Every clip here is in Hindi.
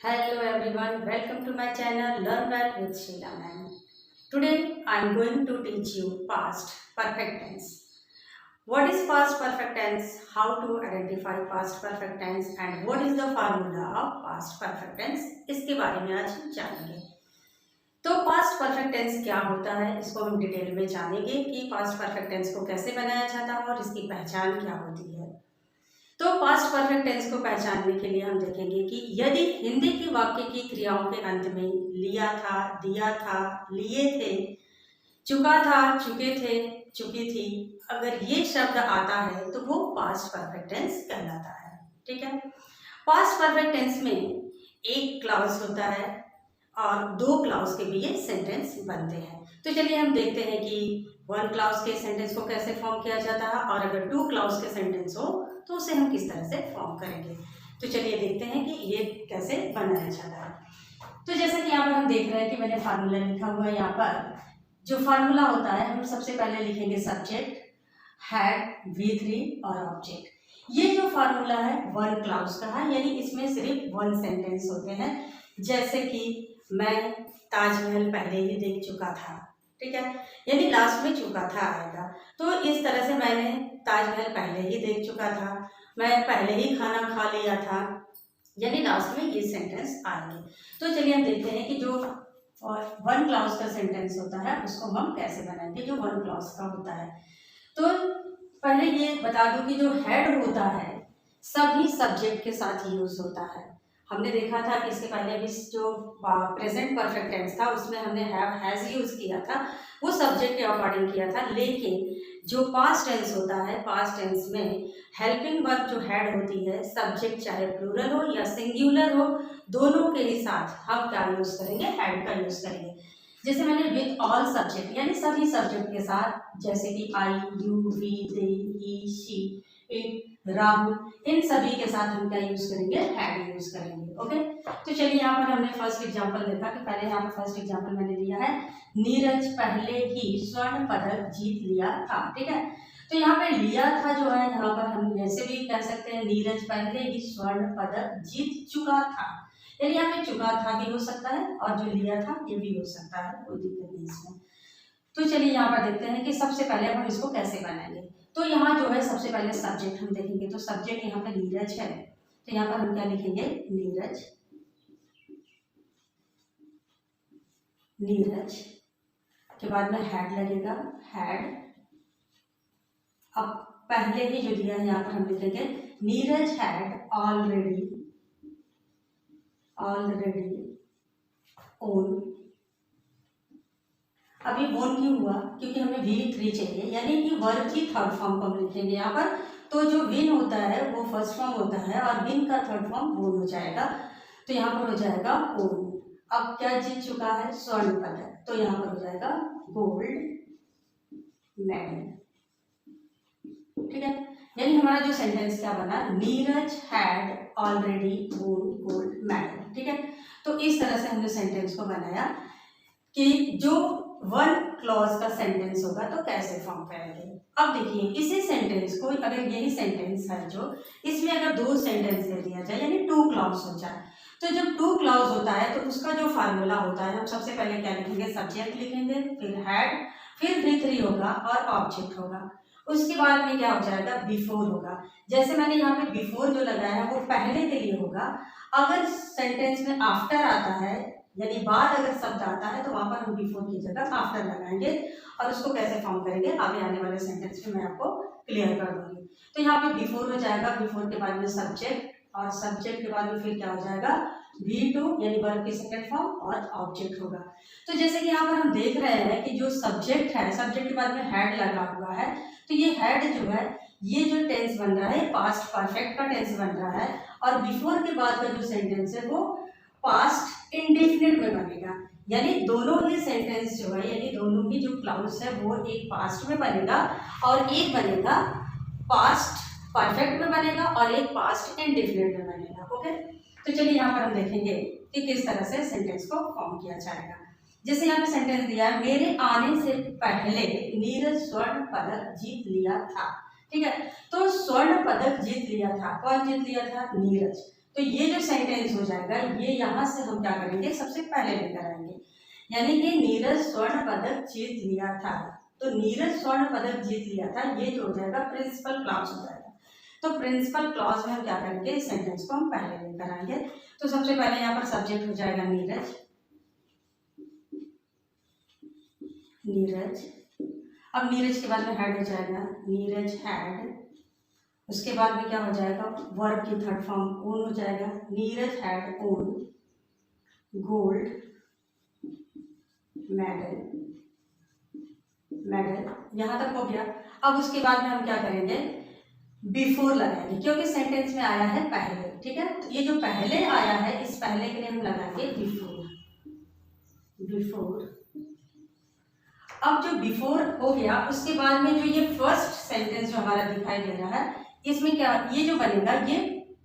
Hello everyone, welcome to my channel Learn Well with Sheila Ma'am. Today I am going to teach you past perfect tense. What is past perfect tense? How to identify past perfect tense and what is the formula of past perfect tense? इसके बारे में आज जानेंगे। तो पास्ट परफेक्ट टेंस क्या होता है इसको हम डिटेल में जानेंगे कि पास्ट परफेक्ट टेंस को कैसे बनाया जाता है और इसकी पहचान क्या होती है। तो पास्ट परफेक्ट टेंस को पहचानने के लिए हम देखेंगे कि यदि हिंदी की वाक्य की क्रियाओं के अंत में लिया था, दिया था, लिए थे, चुका था, चुके थे, चुकी थी, अगर ये शब्द आता है तो वो पास्ट परफेक्ट टेंस कहलाता है। ठीक है। पास्ट परफेक्ट टेंस में एक क्लाउज होता है और दो क्लाउज के भी ये सेंटेंस बनते हैं। तो चलिए हम देखते हैं कि वन क्लाउज के सेंटेंस को कैसे फॉर्म किया जाता है और अगर टू क्लाउज के सेंटेंस हो तो उसे हम किस तरह से फॉर्म करेंगे। तो चलिए देखते हैं कि ये कैसे बनाया जाता है। तो जैसा कि यहाँ पर हम देख रहे हैं कि मैंने फार्मूला लिखा हुआ है। यहाँ पर जो फार्मूला होता है हम सबसे पहले लिखेंगे सब्जेक्ट, हैड, V3 और ऑब्जेक्ट। ये जो फार्मूला है वन क्लाउज का है, यानी इसमें सिर्फ वन सेंटेंस होते हैं। जैसे कि मैं ताजमहल पहले ही देख चुका था। ठीक है, यानी लास्ट में चुका था आएगा। तो इस तरह से मैंने ताजमहल पहले ही देख चुका था, मैं पहले ही खाना खा लिया था, यानी लास्ट में ये सेंटेंस आएंगे। तो चलिए हम देखते हैं कि जो वन क्लाउज का सेंटेंस होता है उसको हम कैसे बनाएंगे जो वन क्लाउज का होता है। तो पहले ये बता दूं कि जो हेड होता है सभी सब्जेक्ट के साथ यूज होता है। हमने देखा था कि इसके पहले भी जो प्रेजेंट परफेक्ट टेंस था उसमें हमने हैव हैज यूज किया था, वो सब्जेक्ट के अकॉर्डिंग किया था। लेकिन जो पास्ट टेंस होता है, पास्ट टेंस में हेल्पिंग वर्ब जो हेड होती है, सब्जेक्ट चाहे प्लूरल हो या सिंगुलर हो, दोनों के ही साथ हम क्या यूज करेंगे, हेड का यूज करेंगे। जैसे मैंने विथ ऑल सब्जेक्ट यानी सभी सब्जेक्ट के साथ, जैसे कि I, you, we, they, he, she, it, Rahul, इन सभी के साथ हम क्या यूज करेंगे, हैड यूज करेंगे। ओके, तो चलिए यहाँ पर हमने फर्स्ट एग्जांपल देखा कि पहले यहाँ पर फर्स्ट एग्जांपल मैंने लिया है, नीरज पहले ही स्वर्ण पदक जीत लिया था। ठीक है, तो यहाँ पे लिया था जो है, यहाँ पर हम ऐसे भी कह सकते हैं नीरज पहले ही स्वर्ण पदक जीत चुका था, यानी यहाँ पे चुका था भी हो सकता है और जो लिया था ये भी हो सकता है, कोई दिक्कत नहीं इसमें। तो चलिए यहाँ पर देखते हैं कि सबसे पहले हम इसको कैसे बनाएंगे। तो यहाँ जो है सबसे पहले सब्जेक्ट हम देखेंगे, तो सब्जेक्ट यहाँ पे नीरज है, तो यहाँ पर हम क्या लिखेंगे, नीरज, नीरज के बाद में हैड लगेगा, हैड। अब पहले ही जो दिया है यहाँ पर हम लिखेंगे Neeraj had already, already own. अभी ओन क्यों हुआ, क्योंकि हमें V3 चाहिए, यानी कि वर्ब की थर्ड फॉर्म को हम लिखेंगे यहाँ पर। तो जो विन होता है वो फर्स्ट फॉर्म होता है और विन का थर्ड फॉर्म ओन हो जाएगा, तो यहाँ पर हो जाएगा ओन। अब क्या जीत चुका है, स्वर्ण पदक, तो यहाँ पर हो जाएगा गोल्ड मेडल। ठीक है, यानी हमारा जो सेंटेंस क्या बना, नीरज हैड ऑलरेडी वोन गोल्ड मेडल। ठीक है, तो इस तरह से हमने सेंटेंस को बनाया कि जो वन क्लॉज का सेंटेंस होगा तो कैसे फॉर्म करेंगे। अब देखिए इसी सेंटेंस को, अगर यही सेंटेंस है जो, इसमें अगर दो सेंटेंस ले लिया जाए यानी टू क्लॉज हो जाए, तो जब टू क्लॉज होता है तो उसका जो फार्मूला होता है, हम सबसे पहले क्या लिखेंगे, सब्जेक्ट लिखेंगे, फिर हैड, फिर V3 होगा और ऑब्जेक्ट होगा। उसके बाद में क्या हो जाएगा, बिफोर होगा। जैसे मैंने यहाँ पे बिफोर जो लगाया है वो पहले के लिए होगा। अगर सेंटेंस में आफ्टर आता है यानी बाद अगर शब्द आता है तो वहां पर हम बिफोर की जगह आफ्टर लगाएंगे और उसको कैसे फॉर्म करेंगे आगे आने वाले सेंटेंस में मैं आपको क्लियर कर दूंगी। तो यहाँ पे बिफोर हो जाएगा, बिफोर के बाद में सब्जेक्ट और सब्जेक्ट के बाद में फिर क्या हो जाएगा, V2 यानी वर्ब की सेकंड फॉर्म और ऑब्जेक्ट होगा। तो जैसे कि यहाँ पर हम देख रहे हैं कि जो सब्जेक्ट है, सब्जेक्ट के बाद में हैड लगा हुआ है, तो ये हैड जो है, ये जो टेंस बन रहा है पास्ट परफेक्ट का टेंस बन रहा है, और बिफोर के बाद का जो सेंटेंस है वो पास्ट इंडेफिनिट में बनेगा। यानी दोनों ही सेंटेंस जो है, यानी दोनों ही जो क्लाउज है वो एक पास्ट में बनेगा और एक बनेगा पास्ट परफेक्ट में बनेगा और एक पास्ट इंडेफिनिट में बनेगा। ओके, तो चलिए यहाँ पर हम देखेंगे कि किस तरह से सेंटेंस को फॉर्म किया जाएगा। जैसे यहाँ पे सेंटेंस दिया है, मेरे आने से पहले नीरज स्वर्ण पदक जीत लिया था। ठीक है, तो स्वर्ण पदक जीत लिया था, कौन जीत लिया था, नीरज। तो ये जो सेंटेंस हो जाएगा ये यहाँ से हम क्या करेंगे, सबसे पहले लेकर आएंगे। यानी कि नीरज स्वर्ण पदक जीत लिया था, तो नीरज स्वर्ण पदक जीत लिया था, ये जो हो जाएगा प्रिंसिपल क्लॉज हो जाएगा। तो प्रिंसिपल क्लॉज में हम क्या करेंगे, इस सेंटेंस को हम पहले लेकर आएंगे। तो सबसे पहले यहाँ पर सब्जेक्ट हो जाएगा नीरज, नीरज। अब नीरज के बाद में हेड हो जाएगा, नीरज हैड। उसके बाद में क्या हो जाएगा, वर्ब की थर्ड फॉर्म ओन हो जाएगा, Neeraj had won gold medal, medal यहाँ तक हो गया। अब उसके बाद में हम क्या करेंगे, बिफोर लगाएंगे, क्योंकि सेंटेंस में आया है पहले, ठीक है। तो ये जो पहले आया है, इस पहले के लिए हम लगाएंगे बिफोर, बिफोर। अब जो बिफोर हो गया, उसके बाद में जो ये फर्स्ट सेंटेंस जो हमारा दिखाई दे रहा है, इसमें क्या, ये जो बनेगा ये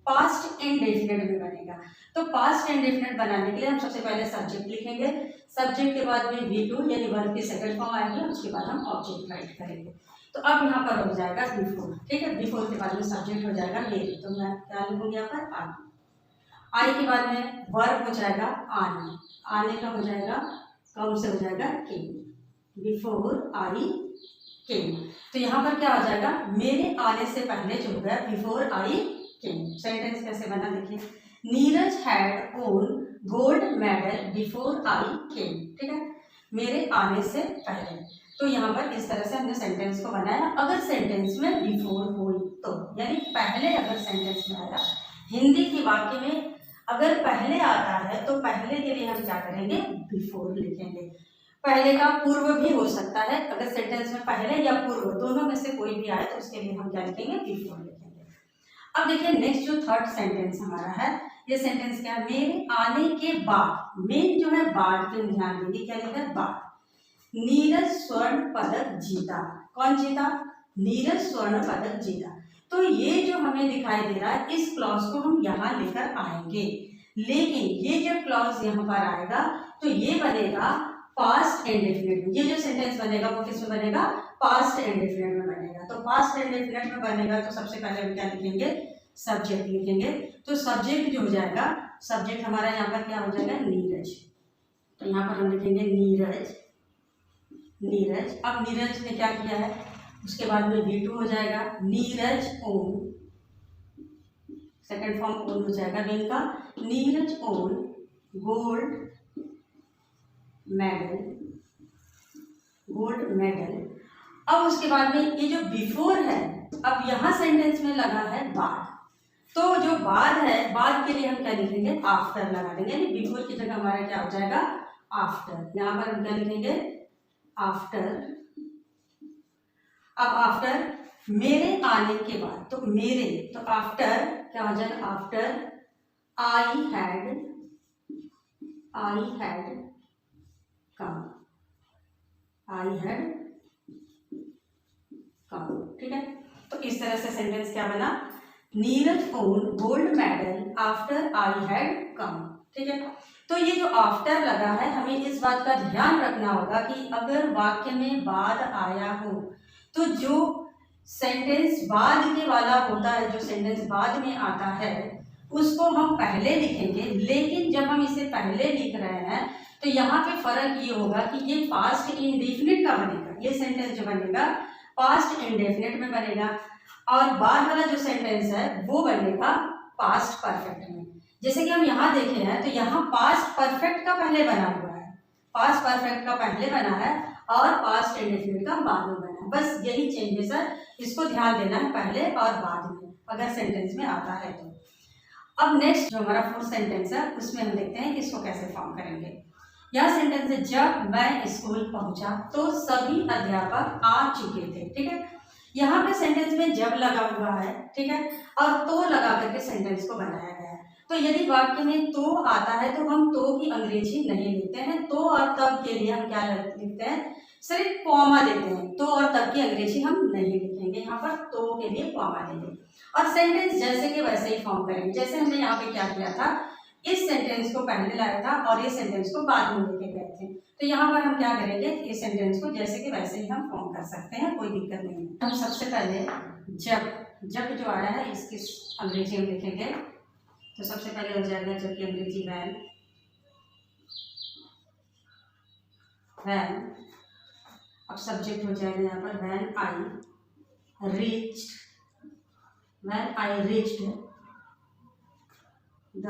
पास्ट इंडेफिनिट में बनेगा। तो पास्ट इंडेफिनिट बनाने के लिए हम सबसे पहले सब्जेक्ट लिखेंगे, सब्जेक्ट के बाद में V2 यानी वर्ब की सेकंड फॉर्म आएगी, उसके बाद हम ऑब्जेक्ट राइट करेंगे। तो अब यहाँ पर हो जाएगा बिफोर, ठीक है। बिफोर के बाद में सब्जेक्ट हो जाएगा मेरे, तो मैं क्या लिखूंगी यहाँ पर आई। आई के बाद में वर्ब हो जाएगा आने, आने का हो जाएगा कम से हो जाएगा केम, बिफोर आई केम। तो यहाँ पर क्या हो जाएगा, मेरे आने से पहले जो होगा बिफोर आई केम। सेंटेंस कैसे बना देखिए, Neeraj had won gold medal before I came, ठीक है, मेरे आने से पहले। तो यहाँ पर इस तरह से हमने सेंटेंस को बनाया। अगर सेंटेंस में बिफोर हो तो यानी पहले अगर सेंटेंस में आया, हिंदी के वाक्य में अगर पहले आता है तो पहले के लिए हम क्या करेंगे, बिफोर लिखेंगे। पहले का पूर्व भी हो सकता है, अगर सेंटेंस में पहले या पूर्व दोनों में से कोई भी आए तो उसके लिए हम क्या लिखेंगे, बिफोर लिखेंगे। अब देखिए नेक्स्ट जो थर्ड सेंटेंस हमारा है, ये सेंटेंस क्या है, मेरे आने के बाद, मेन जो है बाद पे ध्यान देंगे, क्या लिखा है बाद। नीरज स्वर्ण पदक जीता, कौन जीता, नीरज स्वर्ण पदक जीता। तो ये जो हमें दिखाई दे रहा है, इस क्लॉज को हम यहाँ लेकर आएंगे, लेकिन ये जब क्लॉज यहाँ पर आएगा तो ये बनेगा पास्ट इंडेफिनिट में। ये जो सेंटेंस बनेगा वो किस में बनेगा, पास्ट इंडेफिनिट में बनेगा। तो पास्ट इंडेफिनिट में बनेगा तो सबसे पहले हम क्या लिखेंगे, सब्जेक्ट लिखेंगे। तो सब्जेक्ट जो हो जाएगा, सब्जेक्ट हमारा यहाँ पर क्या हो जाएगा, नीरज। तो यहाँ पर हम लिखेंगे नीरज, नीरज। अब नीरज ने क्या किया है, उसके बाद में V2 हो जाएगा, Neeraj own, second form own हो जाएगा मेन का, Neeraj own gold medal, gold medal. अब उसके बाद में ये जो बिफोर है, अब यहाँ सेंटेंस में लगा है बाद, तो जो बाद है, बाद के लिए हम क्या लिखेंगे, आफ्टर लगा देंगे, यानी बिफोर की जगह हमारा क्या हो जाएगा, आफ्टर। यहाँ पर हम क्या लिखेंगे, आफ्टर। अब आफ्टर मेरे आने के बाद, तो मेरे, तो आफ्टर क्या हो जाएगा, after I had come, I had come, ठीक है। तो इस तरह से सेंटेंस क्या बना, Neeraj own gold medal after I had come, ठीक है। तो ये जो आफ्टर लगा है, हमें इस बात का ध्यान रखना होगा कि अगर वाक्य में बाद आया हो तो जो सेंटेंस बाद के वाला होता है, जो सेंटेंस बाद में आता है उसको हम पहले लिखेंगे, लेकिन जब हम इसे पहले लिख रहे हैं तो यहाँ पे फर्क ये होगा कि ये पास्ट इंडेफिनिट का बनेगा, ये सेंटेंस जो बनेगा पास्ट इंडेफिनिट में बनेगा, और बाद वाला जो सेंटेंस है वो बनेगा पास्ट परफेक्ट में। जैसे कि हम यहाँ देखे हैं तो यहाँ पास्ट परफेक्ट का पहले बना हुआ है, पास्ट परफेक्ट का पहले बना है और पास्ट इंडेफिनिट का बाद में बना है, बस यही चेंजेस है, इसको ध्यान देना है पहले और बाद में अगर सेंटेंस में आता है तो। अब नेक्स्ट जो हमारा फोर्थ सेंटेंस है उसमें हम देखते हैं कि इसको कैसे फॉर्म करेंगे। यह सेंटेंस है, जब मैं स्कूल पहुंचा तो सभी अध्यापक आ चुके थे, ठीक है। यहाँ पे सेंटेंस में जब लगा हुआ है, ठीक है, और तो लगा करके सेंटेंस को बनाया गया है। तो यदि वाक्य में तो आता है तो हम तो की अंग्रेजी नहीं लिखते हैं, तो और तब के लिए हम क्या लिखते हैं, सिर्फ कॉमा देते हैं, तो और तब की अंग्रेजी हम नहीं लिखेंगे, यहाँ पर तो के लिए कॉमा देंगे और सेंटेंस जैसे कि वैसे ही फॉर्म करेंगे। जैसे हमने यहाँ पे क्या किया था, इस सेंटेंस को पहले लाया था और इस सेंटेंस को बाद में लेके गए थे, तो यहाँ पर हम क्या करेंगे, इस सेंटेंस को जैसे कि वैसे ही हम फॉर्म कर सकते हैं, कोई दिक्कत नहीं है। हम सबसे पहले जब जो आया है इसकी अंग्रेजी में लिखेंगे तो सबसे पहले हो जाएगा जो कि अंग्रेजी वैन। अब सब्जेक्ट हो जाएगा यहाँ पर when I reached the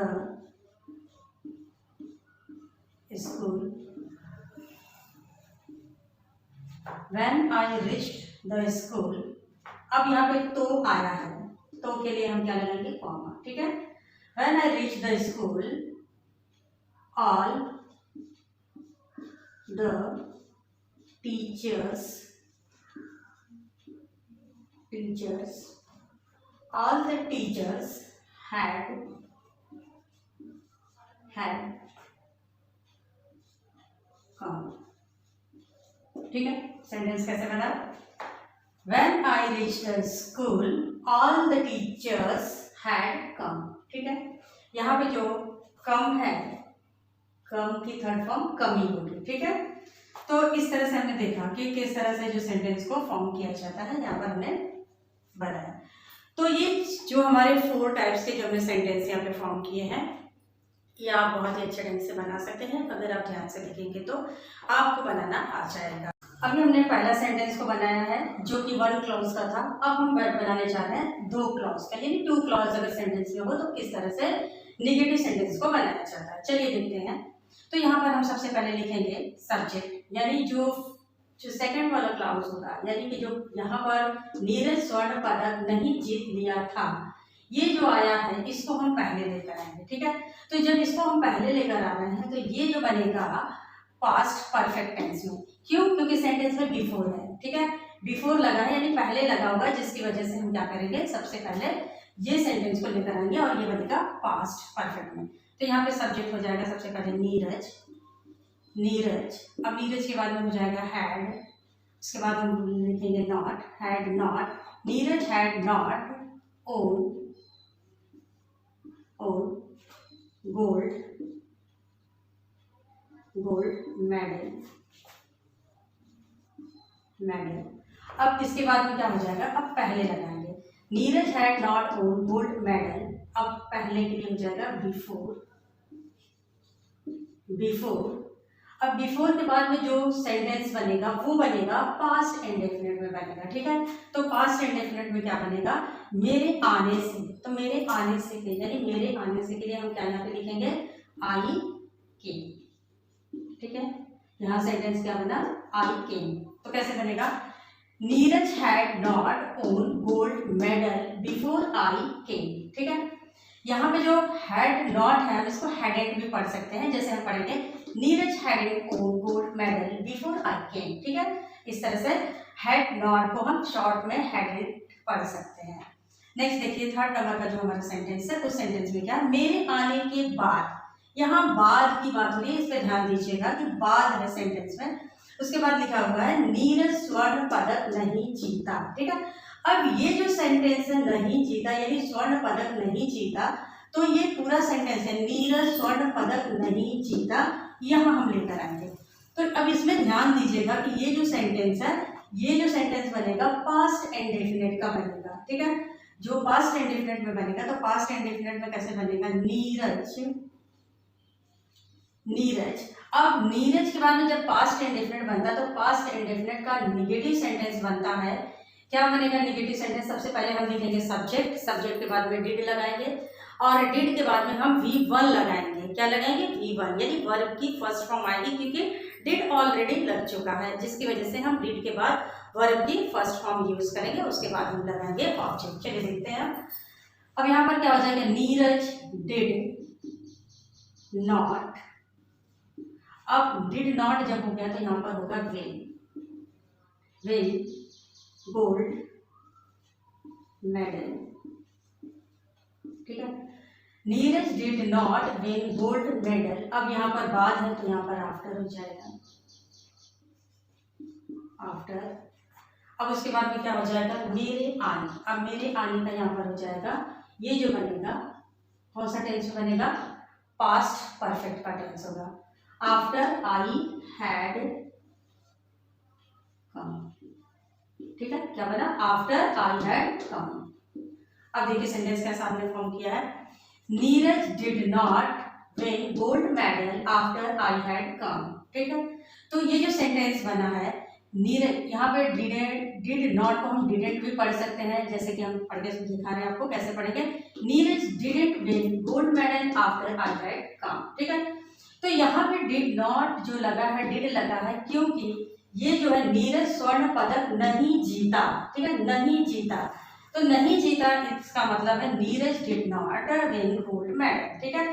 school. When I reached the school. अब यहाँ पे तो आया है, तो के लिए हम क्या लगाएंगे, कॉमा। ठीक है, when I reach the school all the teachers all the teachers had come। ठीक है, सेंटेंस कैसे बना, When I reached the school, all the teachers had come। ठीक है, यहाँ पे जो कम है, कम की थर्ड फॉर्म कमी होगी। ठीक है, तो इस तरह से हमने देखा कि किस तरह से जो सेंटेंस को फॉर्म किया जाता है, यहाँ पर हमने बनाया। तो ये जो हमारे 4 टाइप्स के जो हमने सेंटेंस यहाँ पे फॉर्म किए हैं, ये आप बहुत ही अच्छे ढंग से बना सकते हैं। अगर आप ध्यान से देखेंगे तो आपको बनाना आ जाएगा। अभी हमने पहला सेंटेंस को बनाया है जो कि 1 क्लॉज का था। अब हम बनाने जा रहे हैं 2 क्लॉज का, यानी 2 क्लॉज अगर सेंटेंस में हो तो किस तरह से नेगेटिव सेंटेंस को बनाया जाता है। चलिए देखते हैं। तो यहाँ पर हम सबसे पहले लिखेंगे सब्जेक्ट, यानी जो सेकंड वाला क्लॉज होगा, यानी कि जो यहाँ पर नीरज स्वर्ण पदक नहीं जीत लिया था, ये जो आया है इसको हम पहले लेकर आएंगे। ठीक है, तो जब इसको हम पहले लेकर आ रहे हैं तो ये जो बनेगा पास्ट परफेक्ट टेंस में। क्यों? क्योंकि सेंटेंस में बिफोर है। ठीक है, बिफोर लगा है यानी पहले लगा होगा, जिसकी वजह से हम क्या करेंगे, सबसे पहले ये सेंटेंस को लेकर आएंगे और ये बनेगा पास्ट परफेक्ट में। तो यहाँ पे सब्जेक्ट हो जाएगा सबसे पहले नीरज। अब नीरज के बाद में हो जाएगा हैड, उसके बाद हम लिखेंगे not, had not. Neeraj had not won gold medal. अब इसके बाद में क्या हो जाएगा, अब पहले लगाएंगे Neeraj had not won gold medal. अब पहले के लिए हो जाएगा बिफोर। अब बिफोर के बाद में जो सेंटेंस बनेगा वो बनेगा पास्ट इंडेफिनिट में बनेगा। ठीक है, तो पास्ट इंडेफिनिट में क्या बनेगा, मेरे आने से। तो मेरे आने से के, यानी मेरे आने से के लिए हम क्या यहाँ पे लिखेंगे, आई केम। ठीक है, यहाँ सेंटेंस क्या बना, आई केम। तो कैसे बनेगा, Neeraj had not won gold medal before I came. ठीक है, यहाँ पे जो हैड नॉट है हम इसको हैडेंट भी पढ़ सकते हैं, जैसे हम पढ़ेंगे Neeraj hadn't won gold medal before I came. ठीक है, इस तरह से हैड नॉट को हम शॉर्ट में हैडेंट पढ़ सकते हैं। नेक्स्ट देखिए, थर्ड नंबर का जो हमारा सेंटेंस है, उस सेंटेंस में क्या, मेरे आने के बाद। यहाँ बाद की बात हो रही है, इस पर ध्यान दीजिएगा कि बाद है सेंटेंस में। उसके बाद लिखा हुआ है नीरज स्वर्ण पदक नहीं जीता। ठीक है, अब ये जो सेंटेंस है नहीं जीता, यानी स्वर्ण पदक नहीं जीता, तो ये पूरा सेंटेंस है नीरज स्वर्ण पदक नहीं जीता, यहाँ हम लेकर आएंगे। तो अब इसमें ध्यान दीजिएगा कि ये जो सेंटेंस है, ये जो सेंटेंस बनेगा पास्ट इंडेफिनिट का बनेगा। ठीक है, जो पास्ट इंडेफिनिट में बनेगा, तो पास्ट इंडेफिनिट में कैसे बनेगा, नीरज। अब नीरज के बाद में जब पास्ट इंडेफिनिट बनता है तो पास्ट इंडेफिनिट का नेगेटिव सेंटेंस बनता है। क्या बनेगा नेगेटिव सेंटेंस, सबसे पहले हम लिखेंगे सब्जेक्ट के बाद में डिड लगाएंगे और डिड के बाद में हम V1 लगाएंगे। क्या लगाएंगे, V1, यानी वर्ब की फर्स्ट फॉर्म आएगी, क्योंकि डिड ऑलरेडी लग चुका है, जिसकी वजह से हम डिड के बाद वर्ब की फर्स्ट फॉर्म यूज करेंगे, उसके बाद हम लगाएंगे ऑब्जेक्ट। चलिए देखते हैं। अब यहाँ पर क्या हो जाएगा, नीरज डिड नॉट। अब डिड नॉट जब हो गया तो यहाँ पर होगा विल गोल्ड मेडल। ठीक है, Neeraj did not win gold medal. अब यहाँ पर बाद है तो यहाँ पर आफ्टर हो जाएगा, आफ्टर। अब उसके बाद में क्या हो जाएगा, मेरे आने। अब मेरे आने का यहाँ पर हो जाएगा, ये जो बनेगा कौन सा टेंस बनेगा, पास्ट परफेक्ट का टेंस होगा। After I had come. ठीक है, क्या बना, आफ्टर आई हैड कम। अब देखिए सेंटेंस कैसा हमने फॉर्म किया है, Neeraj did not win gold medal after I had come. ठीक है, तो ये जो सेंटेंस बना है नीरज, यहाँ पे डिड नॉट को हम डिडेंट भी पढ़ सकते हैं, जैसे कि हम पढ़ के दिखा रहे हैं आपको कैसे पढ़ेंगे। Neeraj didn't win gold medal after I had come. ठीक है, तो यहाँ पे डिड नॉट जो लगा है, डिड लगा है क्योंकि ये जो है नीरज स्वर्ण पदक नहीं जीता। ठीक है, नहीं जीता, तो नहीं जीता इसका मतलब है Neeraj did not win gold medal. ठीक है,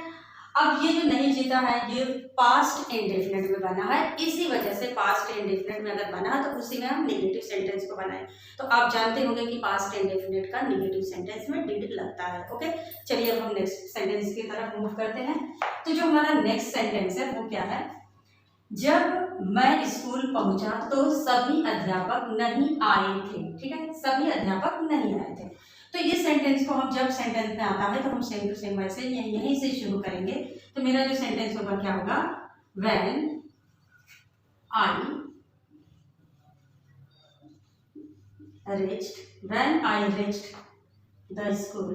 अब ये जो नहीं जीता है ये पास्ट इंडेफिनिट में बना है, इसी वजह से पास्ट इंडेफिनिट में अगर बना तो उसी में हम नेगेटिव सेंटेंस को बनाए। तो आप जानते होंगे कि पास्ट इंडेफिनिट का नेगेटिव सेंटेंस में डिड लगता है। ओके, चलिए अब हम नेक्स्ट सेंटेंस की तरफ मूव करते हैं। तो जो हमारा नेक्स्ट सेंटेंस है वो क्या है, जब मैं स्कूल पहुंचा तो सभी अध्यापक नहीं आए थे। ठीक है, सभी अध्यापक नहीं आए थे। तो इस सेंटेंस को हम जब सेंटेंस में आता है तो हम सेम टू सेम वैसे यहीं से शुरू करेंगे। तो मेरा जो सेंटेंस होगा क्या होगा, when I reached the school,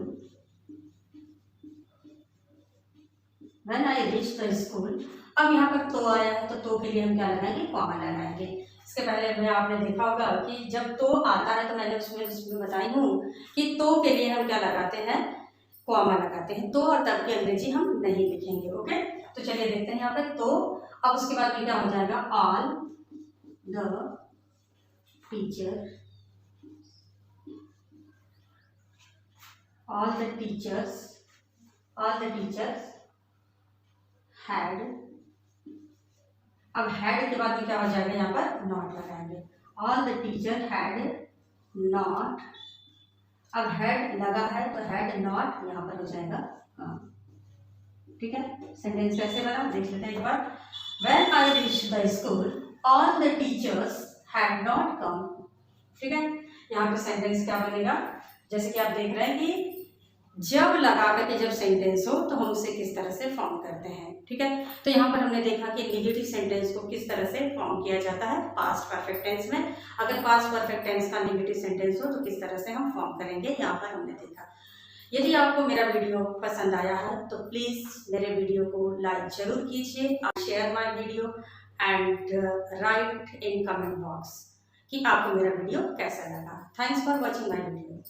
when I reached the school. अब यहाँ पर तो आया है, तो के लिए हम क्या लगाएंगे, कॉमा लगाएंगे। इसके पहले में आपने देखा होगा कि जब तो आता है तो मैंने उसमें बताई हूँ कि तो के लिए हम क्या लगाते हैं, कॉमा लगाते हैं। तो और तब की अंग्रेजी हम नहीं लिखेंगे। ओके, तो चलिए देखते हैं यहाँ पे तो। अब उसके बाद में क्या हो जाएगा, ऑल द टीचर्स हैड। अब हैड के बाद में क्या हो जाएगा, यहाँ पर नॉट लगाएंगे। All the teacher had not, अब हैड लगा है तो हैड नॉट यहाँ पर हो जाएगा हाँ। ठीक है, सेंटेंस कैसे बना देख लेते हैं एक बार। When I reached the school all the teachers had not come. ठीक है, यहाँ पर सेंटेंस क्या बनेगा, जैसे कि आप देख रहे हैं कि जब लगा करके जब सेंटेंस हो तो हम उसे किस तरह से फॉर्म करते हैं। ठीक है, तो यहाँ पर हमने देखा कि नेगेटिव सेंटेंस को किस तरह से फॉर्म किया जाता है पास्ट परफेक्ट टेंस में। अगर पास्ट परफेक्ट टेंस का नेगेटिव सेंटेंस हो तो किस तरह से हम फॉर्म करेंगे, यहाँ पर हमने देखा। यदि आपको मेरा वीडियो पसंद आया है तो प्लीज़ मेरे वीडियो को लाइक जरूर कीजिए, share my video and right in comment box कि आपको मेरा वीडियो कैसा लगा। Thanks for watching my video.